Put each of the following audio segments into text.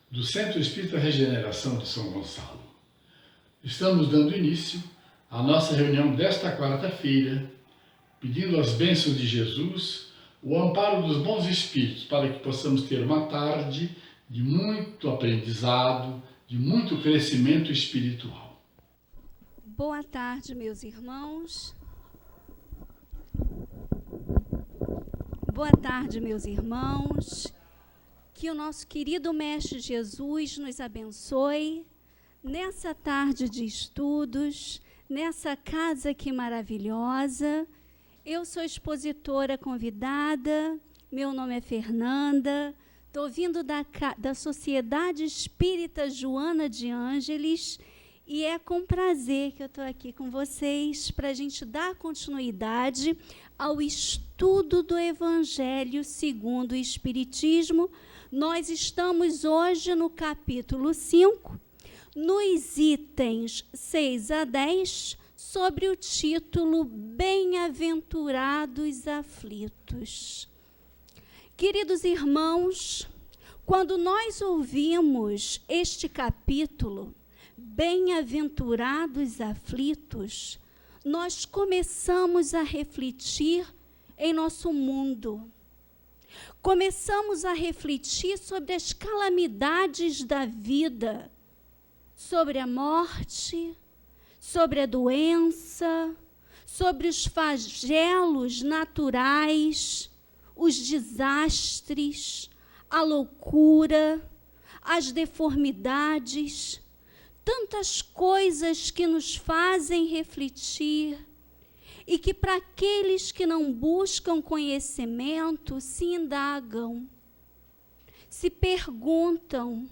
do Centro Espírita Regeneração de São Gonçalo. Estamos dando início à nossa reunião desta quarta-feira, pedindo as bênçãos de Jesus, o amparo dos bons espíritos, para que possamos ter uma tarde de muito aprendizado, de muito crescimento espiritual. Boa tarde, meus irmãos. Boa tarde, meus irmãos. Que o nosso querido Mestre Jesus nos abençoe nessa tarde de estudos, nessa casa aqui maravilhosa. Eu sou expositora convidada, meu nome é Fernanda, estou vindo da Sociedade Espírita Joana de Ângeles e é com prazer que eu estou aqui com vocês para a gente dar continuidade ao estudo do Evangelho segundo o Espiritismo. Nós estamos hoje no capítulo 5, nos itens 6 a 10, sobre o título Bem-aventurados aflitos. Queridos irmãos, quando nós ouvimos este capítulo, Bem-aventurados aflitos, nós começamos a refletir em nosso mundo. Começamos a refletir sobre as calamidades da vida, sobre a morte, sobre a doença, sobre os flagelos naturais, os desastres, a loucura, as deformidades, tantas coisas que nos fazem refletir e que para aqueles que não buscam conhecimento se indagam, se perguntam: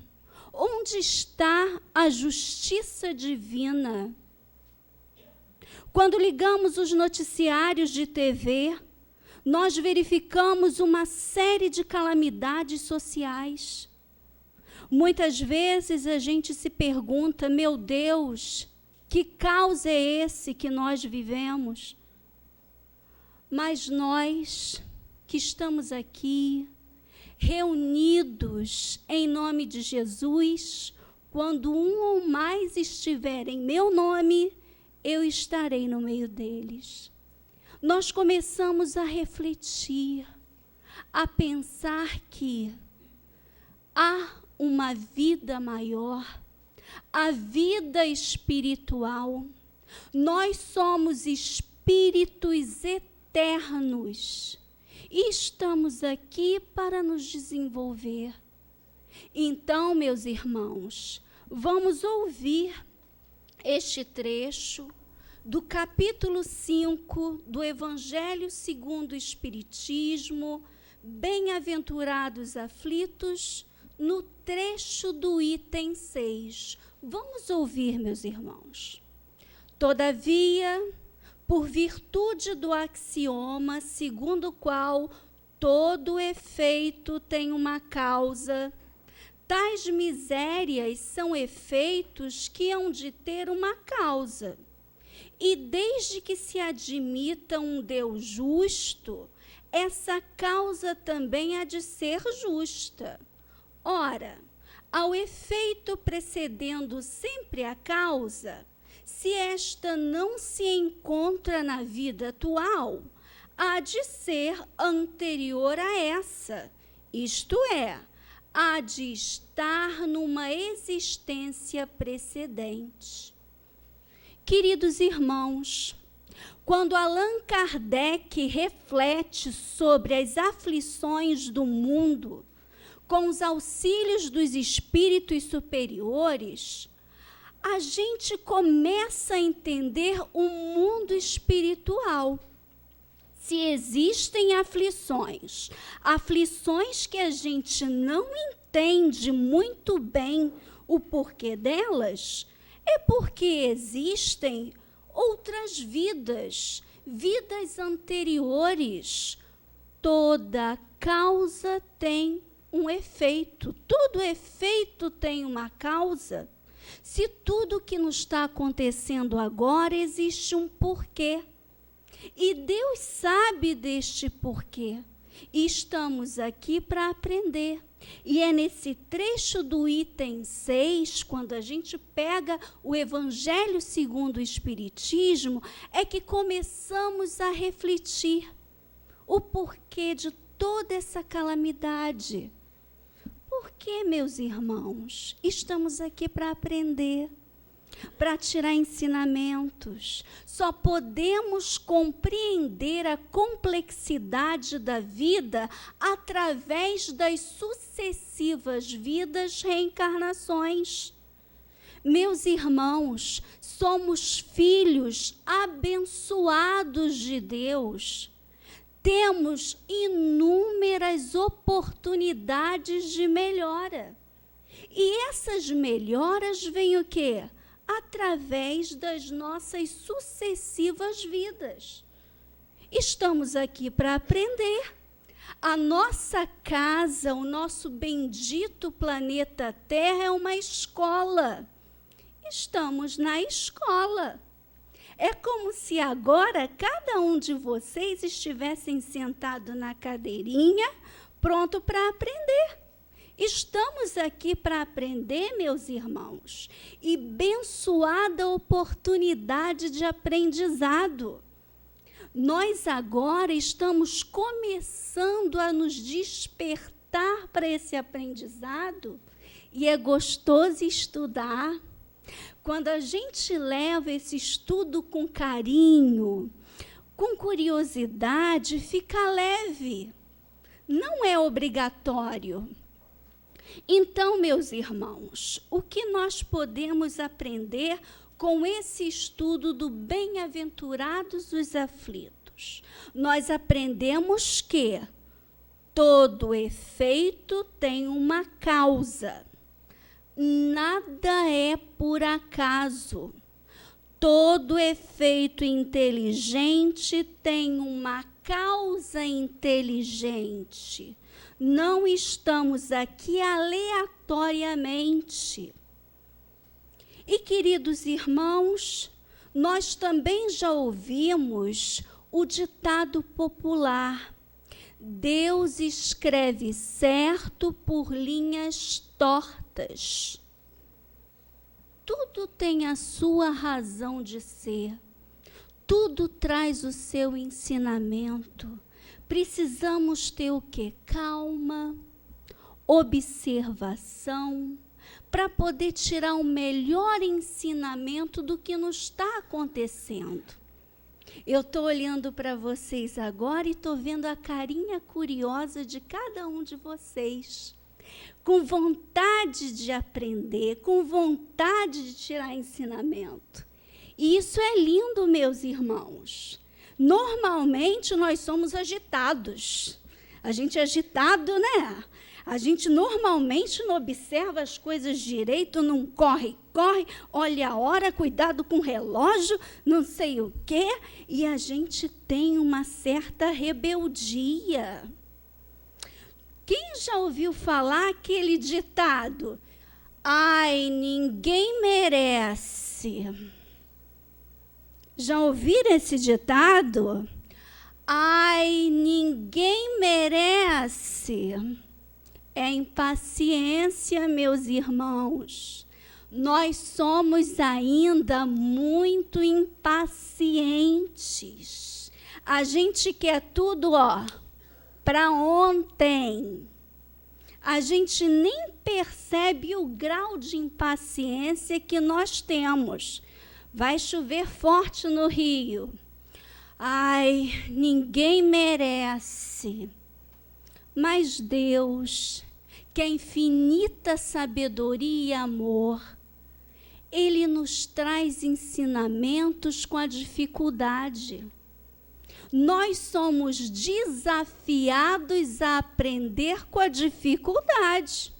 onde está a justiça divina? Quando ligamos os noticiários de TV, nós verificamos uma série de calamidades sociais. Muitas vezes a gente se pergunta: meu Deus, que caos é esse que nós vivemos? Mas nós que estamos aqui, reunidos em nome de Jesus, quando um ou mais estiver em meu nome, eu estarei no meio deles. Nós começamos a refletir, a pensar que há uma vida maior, a vida espiritual. Nós somos espíritos eternos e estamos aqui para nos desenvolver. Então, meus irmãos, vamos ouvir este trecho do capítulo 5 do Evangelho segundo o Espiritismo, Bem-aventurados aflitos, no trecho do item 6. Vamos ouvir, meus irmãos. Todavia, por virtude do axioma segundo o qual todo efeito tem uma causa, tais misérias são efeitos que hão de ter uma causa. E desde que se admita um Deus justo, essa causa também há de ser justa. Ora, ao efeito precedendo sempre a causa, se esta não se encontra na vida atual, há de ser anterior a essa, isto é, há de estar numa existência precedente. Queridos irmãos, quando Allan Kardec reflete sobre as aflições do mundo, com os auxílios dos espíritos superiores, a gente começa a entender o mundo espiritual. Se existem aflições, aflições que a gente não entende muito bem o porquê delas, é porque existem outras vidas, vidas anteriores. Toda causa tem um efeito, todo efeito tem uma causa. Se tudo que nos está acontecendo agora existe um porquê, e Deus sabe deste porquê, e estamos aqui para aprender. E é nesse trecho do item 6, quando a gente pega o Evangelho segundo o Espiritismo, é que começamos a refletir o porquê de toda essa calamidade. Por que, meus irmãos? Estamos aqui para aprender, para tirar ensinamentos. Só podemos compreender a complexidade da vida através das sucessivas vidas, reencarnações. Meus irmãos, somos filhos abençoados de Deus. Temos inúmeras oportunidades de melhora. E essas melhoras vêm o quê? Através das nossas sucessivas vidas. Estamos aqui para aprender. A nossa casa, o nosso bendito planeta Terra é uma escola. Estamos na escola. É como se agora cada um de vocês estivessem sentado na cadeirinha, pronto para aprender. Estamos aqui para aprender, meus irmãos, e abençoada oportunidade de aprendizado. Nós agora estamos começando a nos despertar para esse aprendizado e é gostoso estudar. Quando a gente leva esse estudo com carinho, com curiosidade, fica leve, não é obrigatório. Então, meus irmãos, o que nós podemos aprender com esse estudo do Bem-aventurados os aflitos? Nós aprendemos que todo efeito tem uma causa. Nada é por acaso. Todo efeito inteligente tem uma causa inteligente. Não estamos aqui aleatoriamente. E, queridos irmãos, nós também já ouvimos o ditado popular: Deus escreve certo por linhas tortas. Tudo tem a sua razão de ser. Tudo traz o seu ensinamento. Precisamos ter o quê? Calma, observação, para poder tirar o melhor ensinamento do que nos está acontecendo. Eu estou olhando para vocês agora e estou vendo a carinha curiosa de cada um de vocês, com vontade de aprender, com vontade de tirar ensinamento. E isso é lindo, meus irmãos. Normalmente, nós somos agitados. A gente é agitado, né? A gente normalmente não observa as coisas direito, não corre, olha a hora, cuidado com o relógio, não sei o quê, e a gente tem uma certa rebeldia. Quem já ouviu falar aquele ditado? Ai, ninguém merece. Já ouviram esse ditado? Ai, ninguém merece. É impaciência, meus irmãos. Nós somos ainda muito impacientes. A gente quer tudo, para ontem. A gente nem percebe o grau de impaciência que nós temos. Vai chover forte no Rio. Ai, ninguém merece. Mas Deus, que é infinita sabedoria e amor, Ele nos traz ensinamentos com a dificuldade. Nós somos desafiados a aprender com a dificuldade.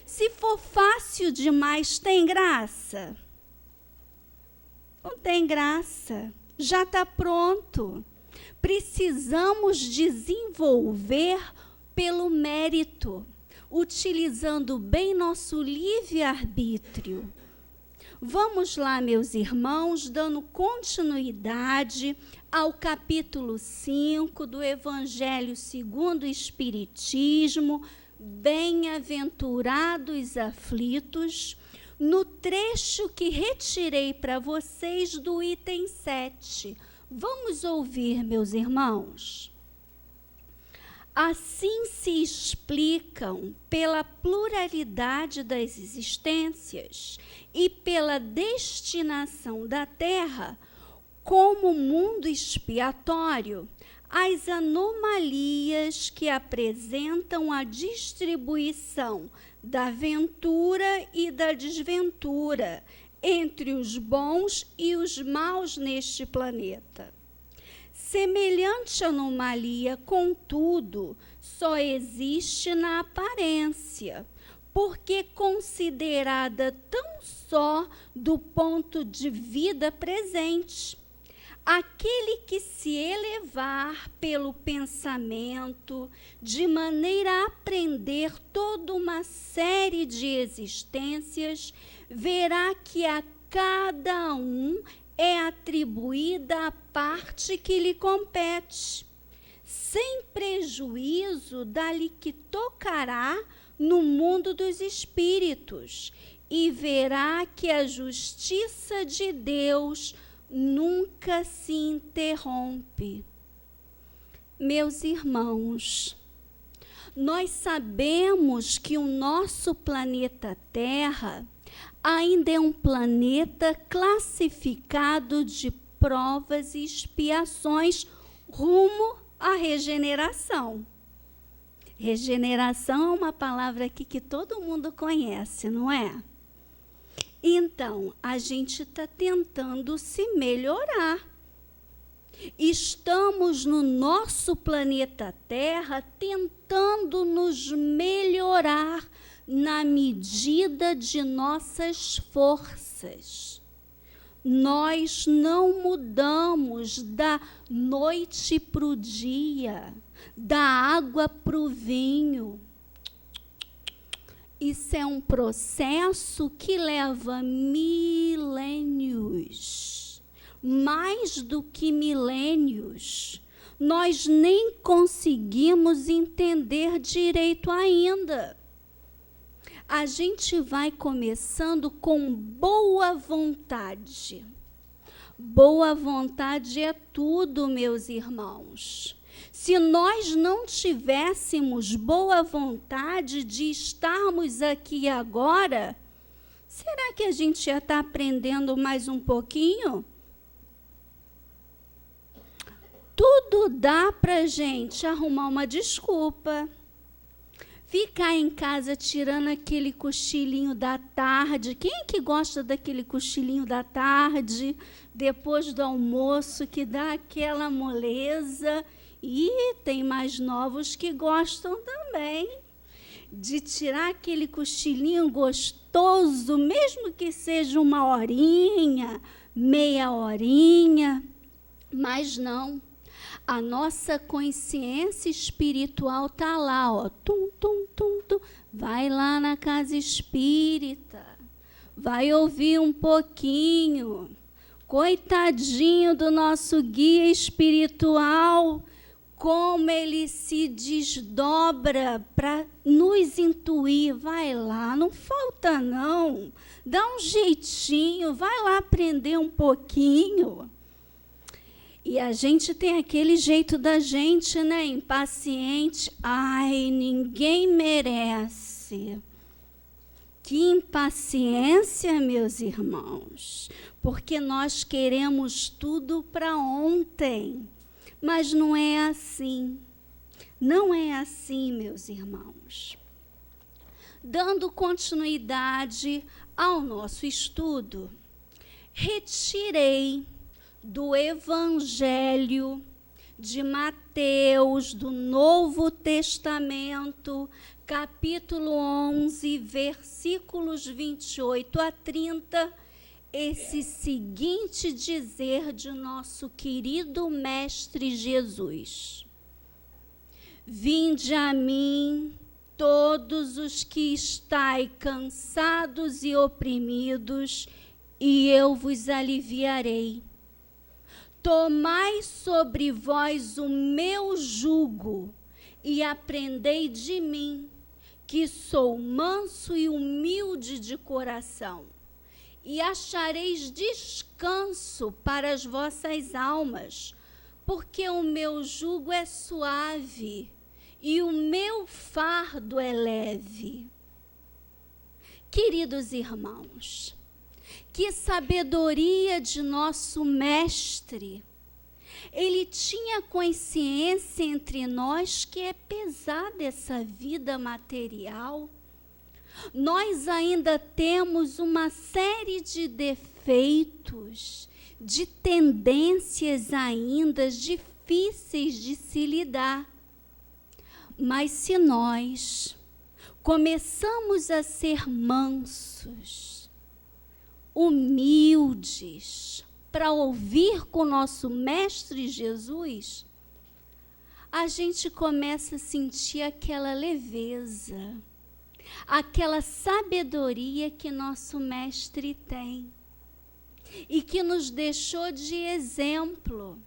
Se for fácil demais, tem graça? Não tem graça. Já está pronto. Precisamos desenvolver pelo mérito, utilizando bem nosso livre-arbítrio. Vamos lá, meus irmãos, dando continuidade ao capítulo 5 do Evangelho segundo o Espiritismo, bem-aventurados aflitos, no trecho que retirei para vocês do item 7. Vamos ouvir, meus irmãos. Assim se explicam, pela pluralidade das existências e pela destinação da Terra, como mundo expiatório, as anomalias que apresentam a distribuição da ventura e da desventura entre os bons e os maus neste planeta. Semelhante anomalia, contudo, só existe na aparência, porque considerada tão só do ponto de vida presente. Aquele que se elevar pelo pensamento, de maneira a aprender toda uma série de existências, verá que a cada um é atribuída a parte que lhe compete, sem prejuízo da lhe que tocará no mundo dos espíritos, e verá que a justiça de Deus nunca se interrompe. Meus irmãos, nós sabemos que o nosso planeta Terra ainda é um planeta classificado de provas e expiações rumo à regeneração. Regeneração é uma palavra aqui que todo mundo conhece, não é? Então, a gente está tentando se melhorar. Estamos no nosso planeta Terra tentando nos melhorar na medida de nossas forças. Nós não mudamos da noite para o dia, da água para o vinho. Isso é um processo que leva milênios, mais do que milênios. Nós nem conseguimos entender direito ainda. A gente vai começando com boa vontade. Boa vontade é tudo, meus irmãos. Se nós não tivéssemos boa vontade de estarmos aqui agora, será que a gente ia estar aprendendo mais um pouquinho? Tudo dá para a gente arrumar uma desculpa. Ficar em casa tirando aquele cochilinho da tarde. Quem é que gosta daquele cochilinho da tarde, depois do almoço, que dá aquela moleza? E tem mais novos que gostam também de tirar aquele cochilinho gostoso, mesmo que seja uma horinha, meia horinha. Mas não. A nossa consciência espiritual está lá, ó, tum, tum, tum, tum. Vai lá na casa espírita, vai ouvir um pouquinho. Coitadinho do nosso guia espiritual, como ele se desdobra para nos intuir. Vai lá, não falta não, dá um jeitinho, vai lá aprender um pouquinho. E a gente tem aquele jeito da gente, né? Impaciente. Ai, ninguém merece. Que impaciência, meus irmãos. Porque nós queremos tudo para ontem. Mas não é assim. Não é assim, meus irmãos. Dando continuidade ao nosso estudo, retirei do Evangelho de Mateus, do Novo Testamento, capítulo 11, versículos 28 a 30, esse seguinte dizer de nosso querido Mestre Jesus: Vinde a mim, todos os que estáis cansados e oprimidos, e eu vos aliviarei. Tomai sobre vós o meu jugo e aprendei de mim, que sou manso e humilde de coração, e achareis descanso para as vossas almas, porque o meu jugo é suave e o meu fardo é leve. Queridos irmãos, que sabedoria de nosso mestre! Ele tinha consciência entre nós que é pesada essa vida material. Nós ainda temos uma série de defeitos, de tendências ainda difíceis de se lidar. Mas se nós começamos a ser mansos, humildes, para ouvir com o nosso Mestre Jesus, a gente começa a sentir aquela leveza, aquela sabedoria que nosso Mestre tem e que nos deixou de exemplo,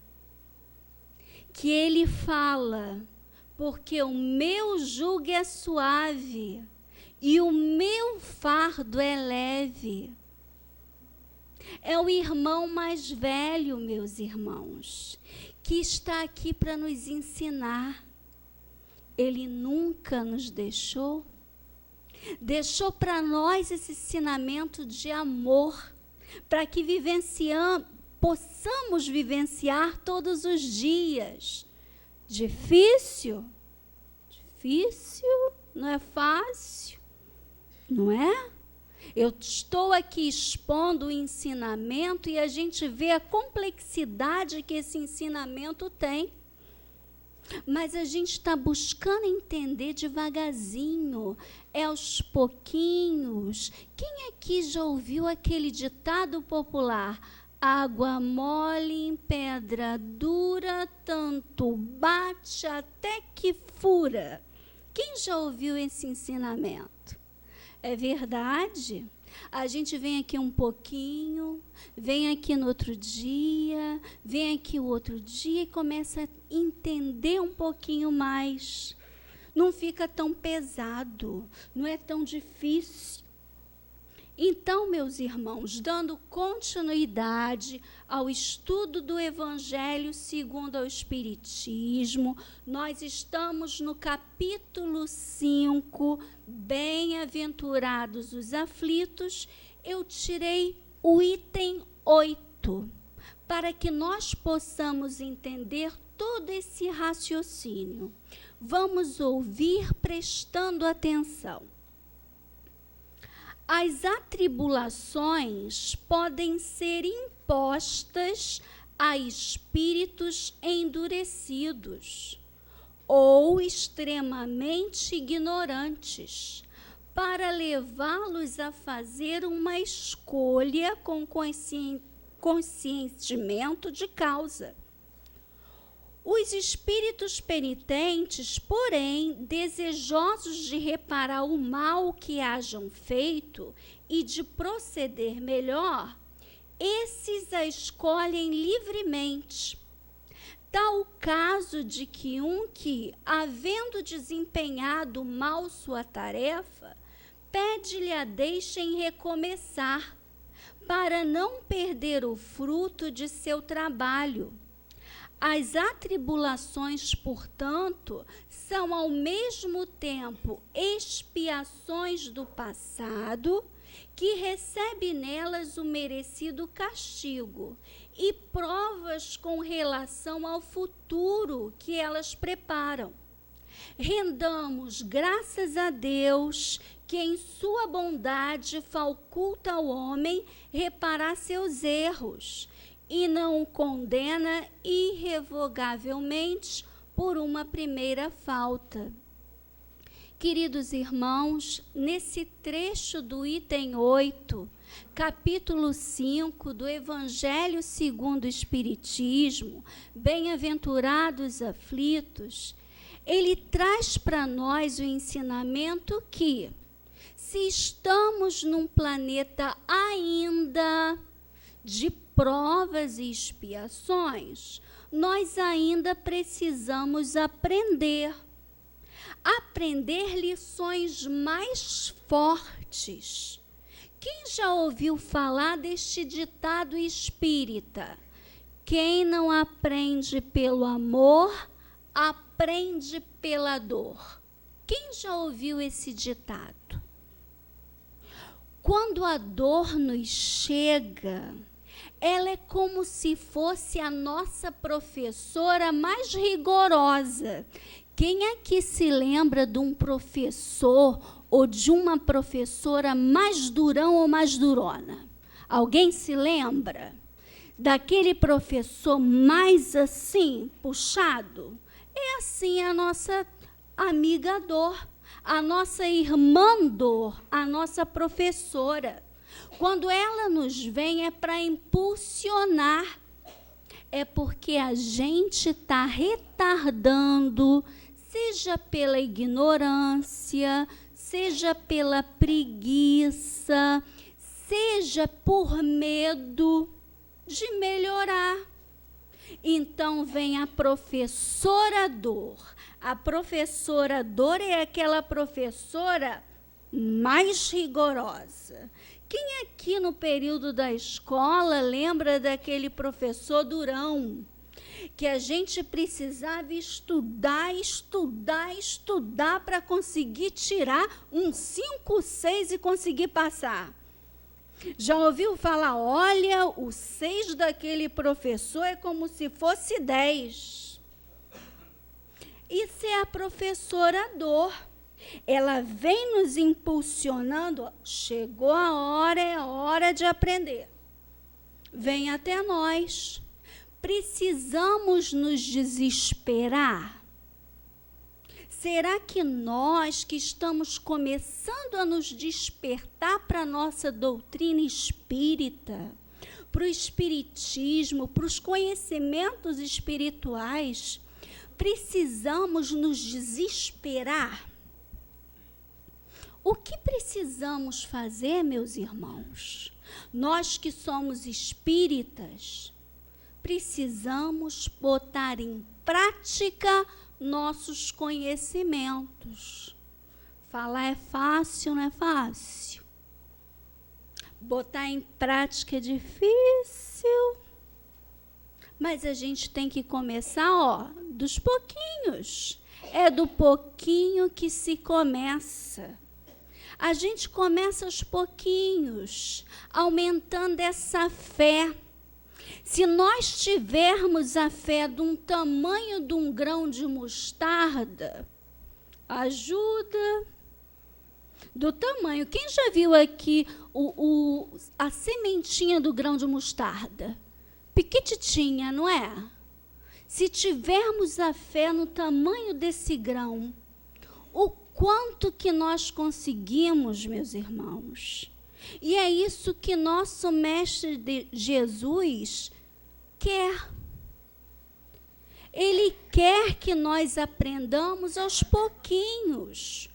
que ele fala, porque o meu jugo é suave e o meu fardo é leve. É o irmão mais velho, meus irmãos, que está aqui para nos ensinar. Ele nunca nos deixou para nós esse ensinamento de amor, para que possamos vivenciar todos os dias. Difícil, não é fácil, não é? Eu estou aqui expondo o ensinamento e a gente vê a complexidade que esse ensinamento tem. Mas a gente está buscando entender devagarzinho, aos pouquinhos. Quem aqui já ouviu aquele ditado popular? Água mole em pedra dura, tanto bate até que fura. Quem já ouviu esse ensinamento? É verdade? A gente vem aqui um pouquinho, vem aqui no outro dia, vem aqui o outro dia e começa a entender um pouquinho mais. Não fica tão pesado, não é tão difícil. Então, meus irmãos, dando continuidade ao estudo do Evangelho segundo o Espiritismo, nós estamos no capítulo 5, Bem-aventurados os aflitos. Eu tirei o item 8, para que nós possamos entender todo esse raciocínio. Vamos ouvir prestando atenção. As atribulações podem ser impostas a espíritos endurecidos ou extremamente ignorantes, para levá-los a fazer uma escolha com conscientemente de causa. Os espíritos penitentes, porém, desejosos de reparar o mal que hajam feito e de proceder melhor, esses a escolhem livremente. Tal o caso de que havendo desempenhado mal sua tarefa, pede-lhe a deixem recomeçar, para não perder o fruto de seu trabalho. As atribulações, portanto, são ao mesmo tempo expiações do passado, que recebe nelas o merecido castigo, e provas com relação ao futuro que elas preparam. Rendamos graças a Deus, que em sua bondade faculta ao homem reparar seus erros, e não o condena irrevogavelmente por uma primeira falta. Queridos irmãos, nesse trecho do item 8, capítulo 5 do Evangelho segundo o Espiritismo, Bem-aventurados aflitos, ele traz para nós o ensinamento que, se estamos num planeta ainda de provas e expiações, nós ainda precisamos aprender. aprender lições mais fortes. Quem já ouviu falar deste ditado espírita? Quem não aprende pelo amor, aprende pela dor. Quem já ouviu esse ditado? Quando a dor nos chega, ela é como se fosse a nossa professora mais rigorosa. Quem aqui se lembra de um professor ou de uma professora mais durão ou mais durona? Alguém se lembra? Daquele professor mais assim, puxado? É assim a nossa amiga dor, a nossa irmã dor, a nossa professora. Quando ela nos vem é para impulsionar, é porque a gente está retardando, seja pela ignorância, seja pela preguiça, seja por medo de melhorar. Então vem a professora dor. A professora dor é aquela professora mais rigorosa. Quem aqui no período da escola lembra daquele professor durão? Que a gente precisava estudar para conseguir tirar um 5, 6 e conseguir passar. Já ouviu falar, olha, o 6 daquele professor é como se fosse 10. Isso é a professora dor. Ela vem nos impulsionando, chegou a hora, é hora de aprender. Vem até nós. Precisamos nos desesperar? Será que nós que estamos começando a nos despertar para a nossa doutrina espírita, para o espiritismo, para os conhecimentos espirituais, precisamos nos desesperar? O que precisamos fazer, meus irmãos? Nós que somos espíritas, precisamos botar em prática nossos conhecimentos. Falar é fácil, não é fácil? Botar em prática é difícil. Mas a gente tem que começar, dos pouquinhos. É do pouquinho que se começa. A gente começa aos pouquinhos, aumentando essa fé. Se nós tivermos a fé de um tamanho de um grão de mostarda, ajuda. Do tamanho. Quem já viu aqui a sementinha do grão de mostarda? Pequititinha, não é? Se tivermos a fé no tamanho desse grão, o quanto que nós conseguimos, meus irmãos? E é isso que nosso Mestre Jesus quer. Ele quer que nós aprendamos aos pouquinhos.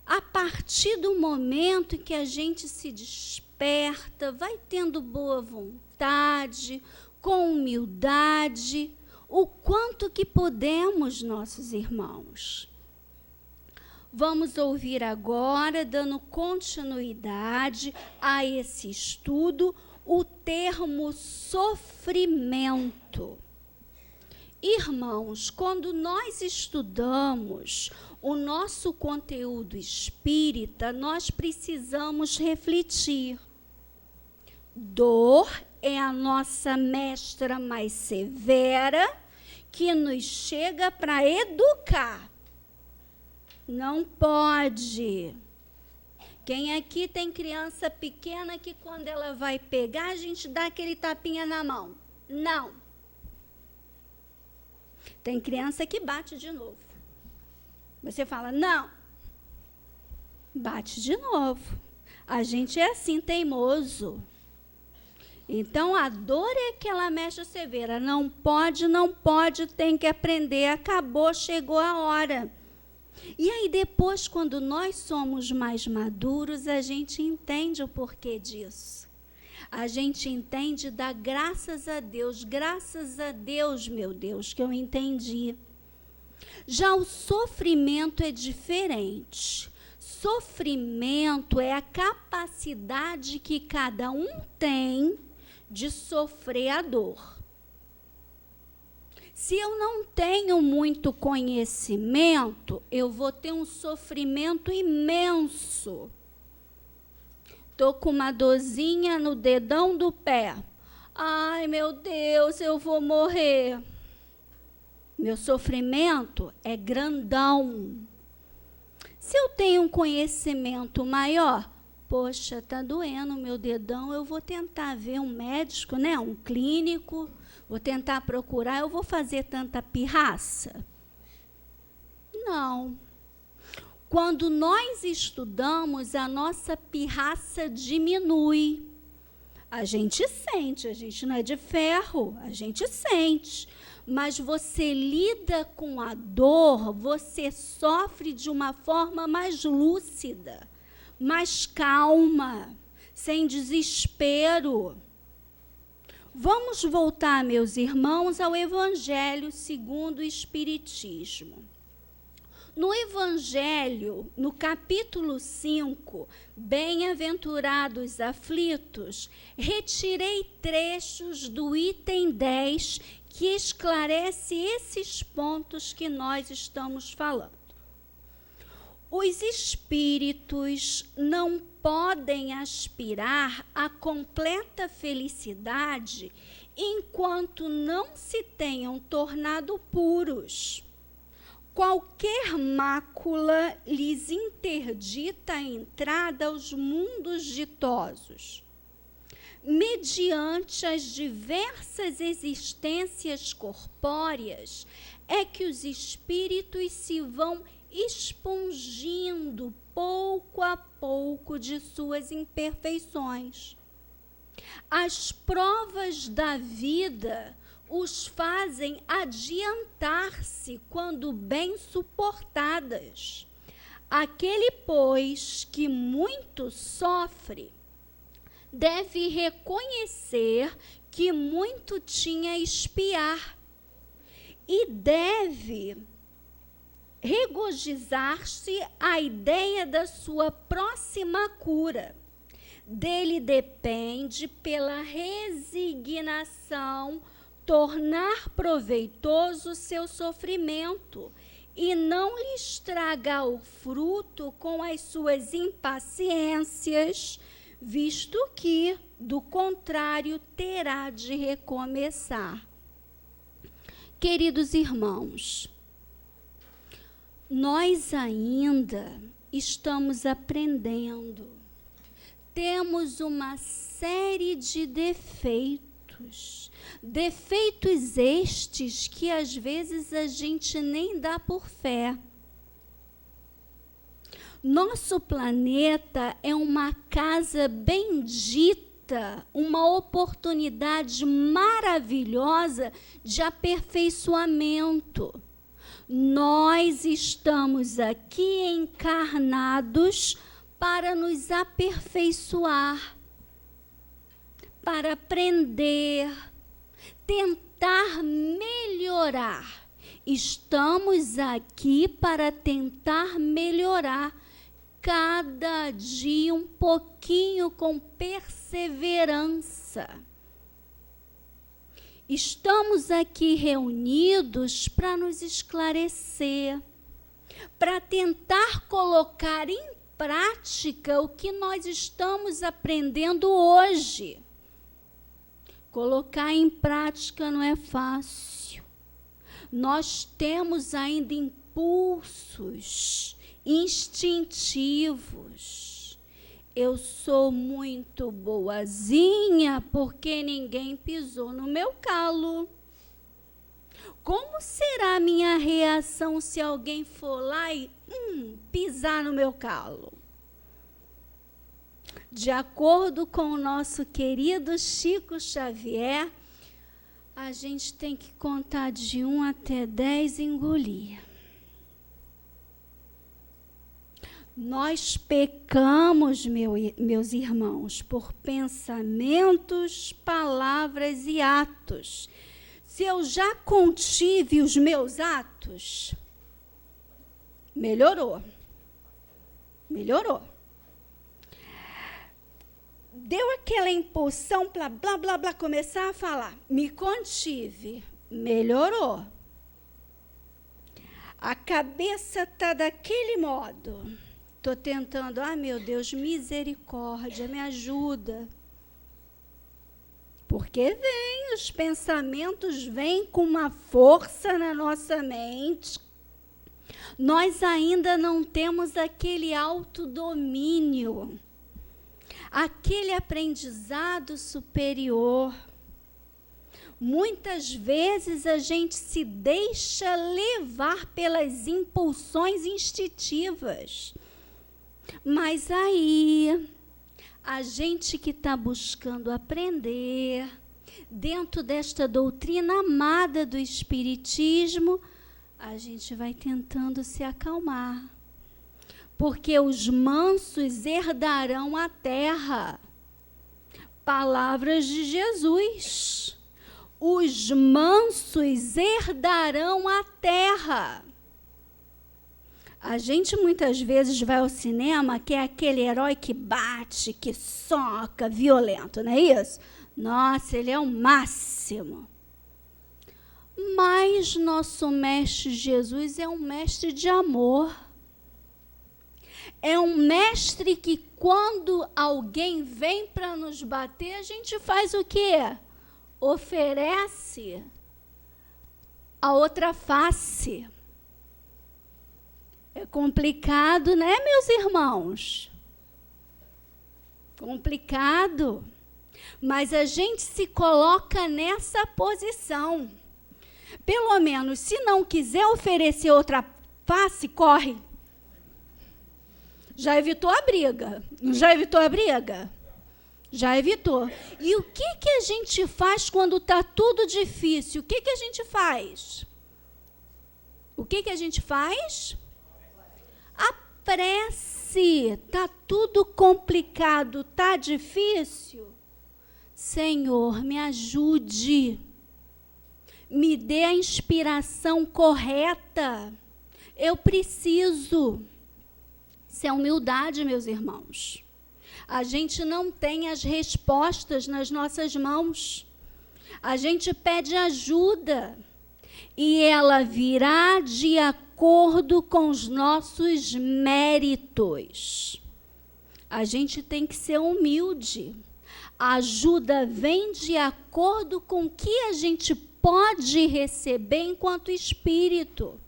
A partir do momento em que a gente se desperta, vai tendo boa vontade, com humildade, o quanto que podemos, nossos irmãos. Vamos ouvir agora, dando continuidade a esse estudo, o termo sofrimento. Irmãos, quando nós estudamos o nosso conteúdo espírita, nós precisamos refletir. Dor é a nossa mestra mais severa, que nos chega para educar. Não pode. Quem aqui tem criança pequena que quando ela vai pegar, a gente dá aquele tapinha na mão? Não. Tem criança que bate de novo. Você fala, não. Bate de novo. A gente é assim, teimoso. Então, a dor é aquela mestra severa. Não pode, tem que aprender. Acabou, chegou a hora. E aí depois, quando nós somos mais maduros, a gente entende o porquê disso. A gente entende, dá graças a Deus, meu Deus, que eu entendi. Já o sofrimento é diferente. Sofrimento é a capacidade que cada um tem de sofrer a dor. Se eu não tenho muito conhecimento, eu vou ter um sofrimento imenso. Estou com uma dorzinha no dedão do pé. Ai, meu Deus, eu vou morrer. Meu sofrimento é grandão. Se eu tenho um conhecimento maior, poxa, está doendo o meu dedão, eu vou tentar ver um médico, né, um clínico, vou tentar procurar, eu vou fazer tanta pirraça? Não. Quando nós estudamos, a nossa pirraça diminui. A gente sente, a gente não é de ferro, a gente sente. Mas você lida com a dor, você sofre de uma forma mais lúcida, mais calma, sem desespero. Vamos voltar, meus irmãos, ao Evangelho segundo o Espiritismo. No Evangelho, no capítulo 5, Bem-aventurados aflitos, retirei trechos do item 10 que esclarece esses pontos que nós estamos falando. Os espíritos não podem aspirar à completa felicidade enquanto não se tenham tornado puros. Qualquer mácula lhes interdita a entrada aos mundos ditosos. Mediante as diversas existências corpóreas, é que os espíritos se vão expungindo pouco a pouco de suas imperfeições. As provas da vida os fazem adiantar-se quando bem suportadas. Aquele, pois, que muito sofre, deve reconhecer que muito tinha a expiar e deve regozijar-se à ideia da sua próxima cura. Dele depende, pela resignação, tornar proveitoso seu sofrimento e não lhe estragar o fruto com as suas impaciências, visto que, do contrário, terá de recomeçar. Queridos irmãos, nós ainda estamos aprendendo. Temos uma série de defeitos. Defeitos estes que às vezes a gente nem dá por fé. Nosso planeta é uma casa bendita, uma oportunidade maravilhosa de aperfeiçoamento. Nós estamos aqui encarnados para nos aperfeiçoar, para aprender, tentar melhorar. Estamos aqui para tentar melhorar cada dia um pouquinho, com perseverança. Estamos aqui reunidos para nos esclarecer, para tentar colocar em prática o que nós estamos aprendendo hoje. Colocar em prática não é fácil. Nós temos ainda impulsos instintivos. Eu sou muito boazinha porque ninguém pisou no meu calo. Como será a minha reação se alguém for lá e pisar no meu calo? De acordo com o nosso querido Chico Xavier, a gente tem que contar de 1 até 10 e engolir. Nós pecamos, meus irmãos, por pensamentos, palavras e atos. Se eu já contive os meus atos, Melhorou. Melhorou. Deu aquela impulsão para blá, blá, blá, começar a falar. Me contive. Melhorou. A cabeça está daquele modo. Estou tentando, meu Deus, misericórdia, me ajuda. Porque os pensamentos vêm com uma força na nossa mente. Nós ainda não temos aquele autodomínio, aquele aprendizado superior. Muitas vezes a gente se deixa levar pelas impulsões instintivas. Mas aí, a gente que está buscando aprender, dentro desta doutrina amada do Espiritismo, a gente vai tentando se acalmar. Porque os mansos herdarão a terra. Palavras de Jesus. Os mansos herdarão a terra. A gente muitas vezes vai ao cinema, que é aquele herói que bate, que soca, violento, não é isso? Nossa, ele é o máximo. Mas nosso mestre Jesus é um mestre de amor. É um mestre que quando alguém vem para nos bater, a gente faz o quê? Oferece a outra face. É complicado, né, meus irmãos? Complicado. Mas a gente se coloca nessa posição. Pelo menos, se não quiser oferecer outra face, corre. Já evitou a briga? Não já evitou a briga? Já evitou. E o que a gente faz quando está tudo difícil? O que a gente faz? O que a gente faz? A prece. Está tudo complicado, está difícil? Senhor, me ajude. Me dê a inspiração correta. Eu preciso. Isso é humildade, meus irmãos. A gente não tem as respostas nas nossas mãos. A gente pede ajuda. E ela virá de acordo com os nossos méritos. A gente tem que ser humilde. A ajuda vem de acordo com o que a gente pode receber enquanto espírito.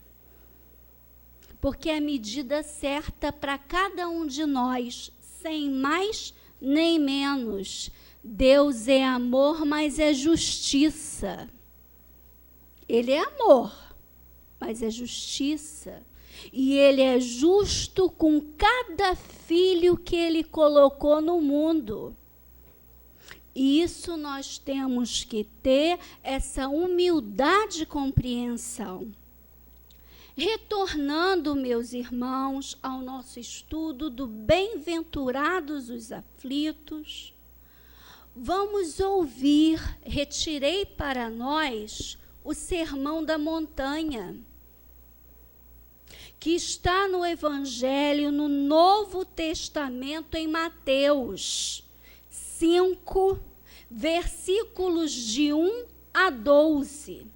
Porque é a medida certa para cada um de nós, sem mais nem menos. Deus é amor, mas é justiça. Ele é amor, mas é justiça. E Ele é justo com cada filho que Ele colocou no mundo. E isso nós temos que ter, essa humildade e compreensão. Retornando, meus irmãos, ao nosso estudo do Bem-aventurados os aflitos, vamos ouvir, retirei para nós o Sermão da Montanha, que está no Evangelho, no Novo Testamento, em Mateus 5, versículos de 1 a 12.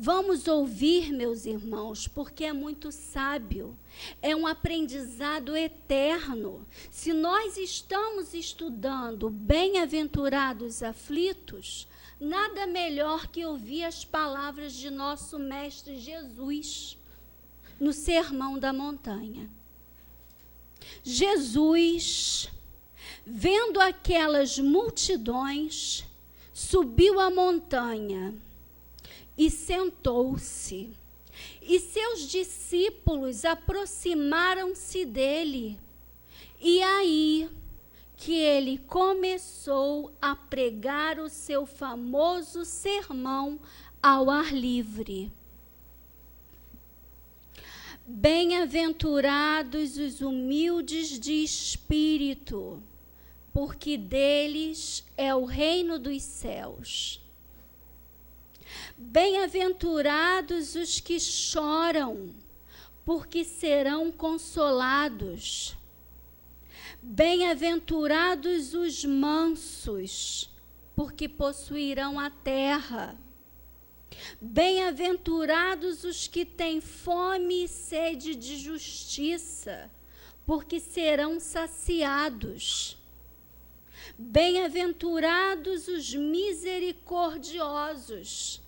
Vamos ouvir, meus irmãos, porque é muito sábio, é um aprendizado eterno. Se nós estamos estudando Bem-aventurados aflitos, nada melhor que ouvir as palavras de nosso Mestre Jesus no Sermão da Montanha. Jesus, vendo aquelas multidões, subiu a montanha e sentou-se. E seus discípulos aproximaram-se dele. E aí que ele começou a pregar o seu famoso sermão ao ar livre. Bem-aventurados os humildes de espírito, porque deles é o reino dos céus. Bem-aventurados os que choram, porque serão consolados. Bem-aventurados os mansos, porque possuirão a terra. Bem-aventurados os que têm fome e sede de justiça, porque serão saciados. Bem-aventurados os misericordiosos,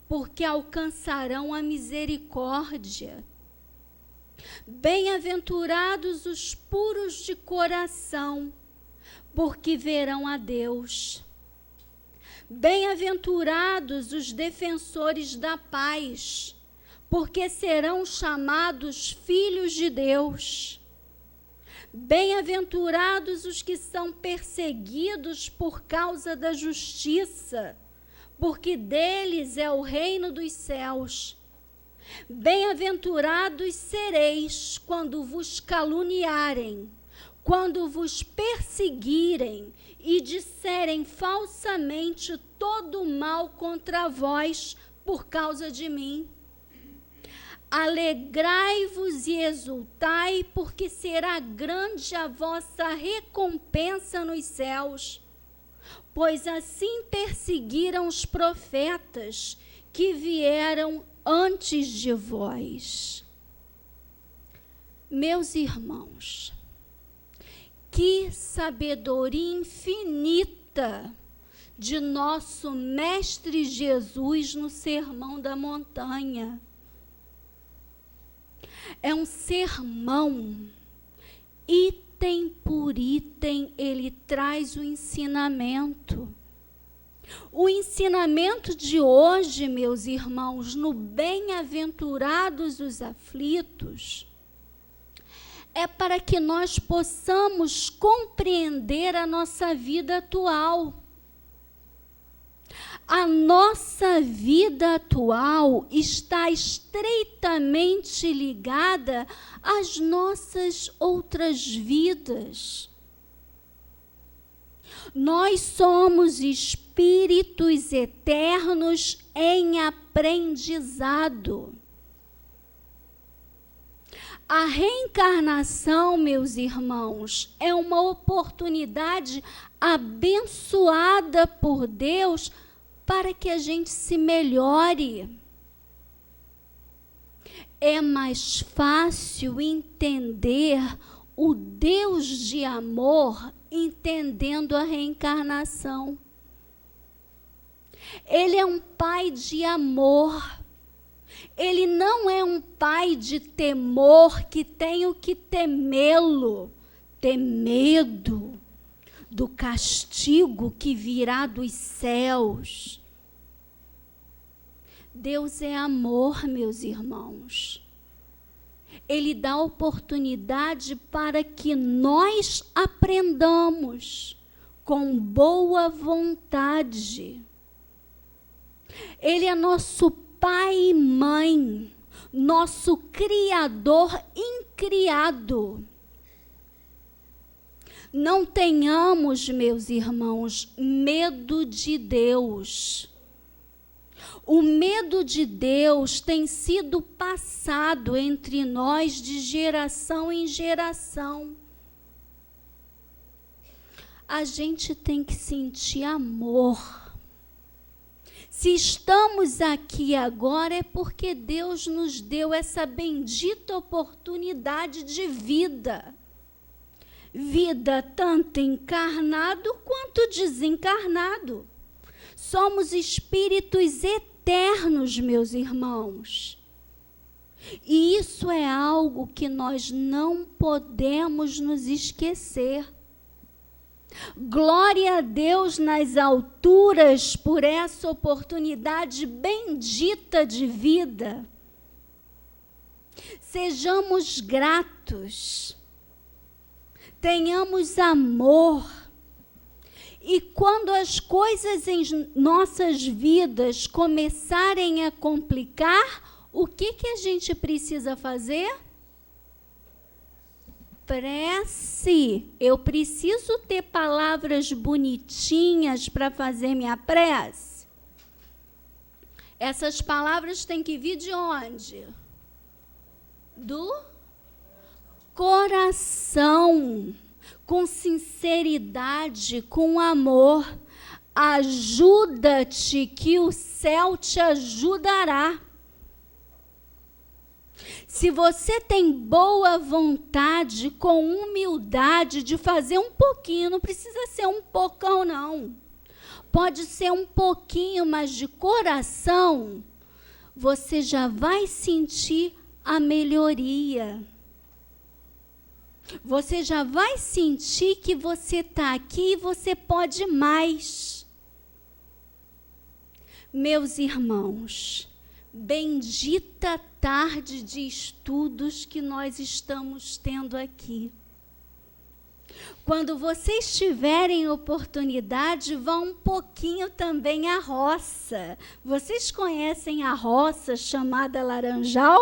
porque alcançarão a misericórdia. Bem-aventurados os puros de coração, porque verão a Deus. Bem-aventurados os defensores da paz, porque serão chamados filhos de Deus. Bem-aventurados os que são perseguidos por causa da justiça, porque deles é o reino dos céus. Bem-aventurados sereis quando vos caluniarem, quando vos perseguirem e disserem falsamente todo mal contra vós por causa de mim. Alegrai-vos e exultai, porque será grande a vossa recompensa nos céus, pois assim perseguiram os profetas que vieram antes de vós. Meus irmãos, que sabedoria infinita de nosso Mestre Jesus no Sermão da Montanha. É um sermão, item por item, ele traz o ensinamento. O ensinamento de hoje, meus irmãos, no Bem-aventurados os aflitos, é para que nós possamos compreender a nossa vida atual. A nossa vida atual está estreitamente ligada às nossas outras vidas. Nós somos espíritos eternos em aprendizado. A reencarnação, meus irmãos, é uma oportunidade abençoada por Deus para que a gente se melhore. É mais fácil entender o Deus de amor entendendo a reencarnação. Ele é um pai de amor. Ele não é um pai de temor que tenho que temê-lo, ter medo do castigo que virá dos céus. Deus é amor, meus irmãos. Ele dá oportunidade para que nós aprendamos com boa vontade. Ele é nosso pai e mãe, nosso Criador incriado. Não tenhamos, meus irmãos, medo de Deus. O medo de Deus tem sido passado entre nós de geração em geração. A gente tem que sentir amor. Se estamos aqui agora é porque Deus nos deu essa bendita oportunidade de vida. Vida tanto encarnado quanto desencarnado. Somos espíritos eternos, meus irmãos. E isso é algo que nós não podemos nos esquecer. Glória a Deus nas alturas por essa oportunidade bendita de vida. Sejamos gratos. Tenhamos amor. E quando as coisas em nossas vidas começarem a complicar, o que a gente precisa fazer? Prece. Eu preciso ter palavras bonitinhas para fazer minha prece. Essas palavras têm que vir de onde? do coração, com sinceridade, com amor. Ajuda-te, que o céu te ajudará. Se você tem boa vontade, com humildade, de fazer um pouquinho, não precisa ser um pocão, não. Pode ser um pouquinho, mas de coração, você já vai sentir a melhoria. Você já vai sentir que você está aqui e você pode mais. Meus irmãos, bendita tarde de estudos que nós estamos tendo aqui. Quando vocês tiverem oportunidade, vão um pouquinho também à roça. Vocês conhecem a roça chamada Laranjal?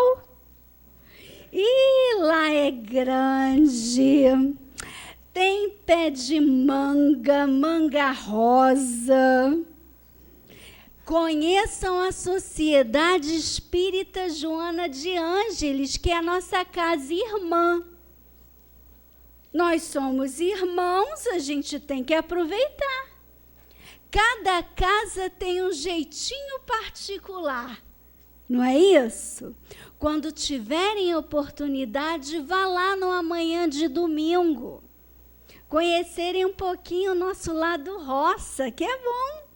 E lá é grande. Tem pé de manga, manga rosa. Conheçam a Sociedade Espírita Joana de Ângeles, que é a nossa casa irmã. Nós somos irmãos, a gente tem que aproveitar. Cada casa tem um jeitinho particular, não é isso? Quando tiverem oportunidade, vá lá no amanhã de domingo. Conhecerem um pouquinho o nosso lado roça, que é bom.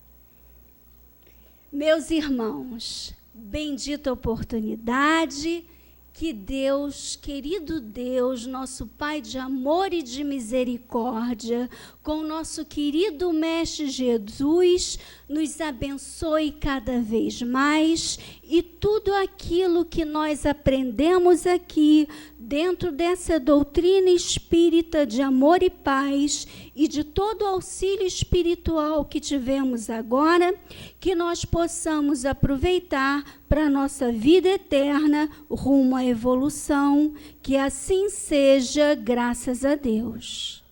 Meus irmãos, bendita oportunidade que Deus, querido Deus, nosso Pai de amor e de misericórdia, com nosso querido Mestre Jesus, nos abençoe cada vez mais e tudo aquilo que nós aprendemos aqui, dentro dessa doutrina espírita de amor e paz e de todo o auxílio espiritual que tivemos agora, que nós possamos aproveitar para a nossa vida eterna, rumo à evolução, que assim seja, graças a Deus.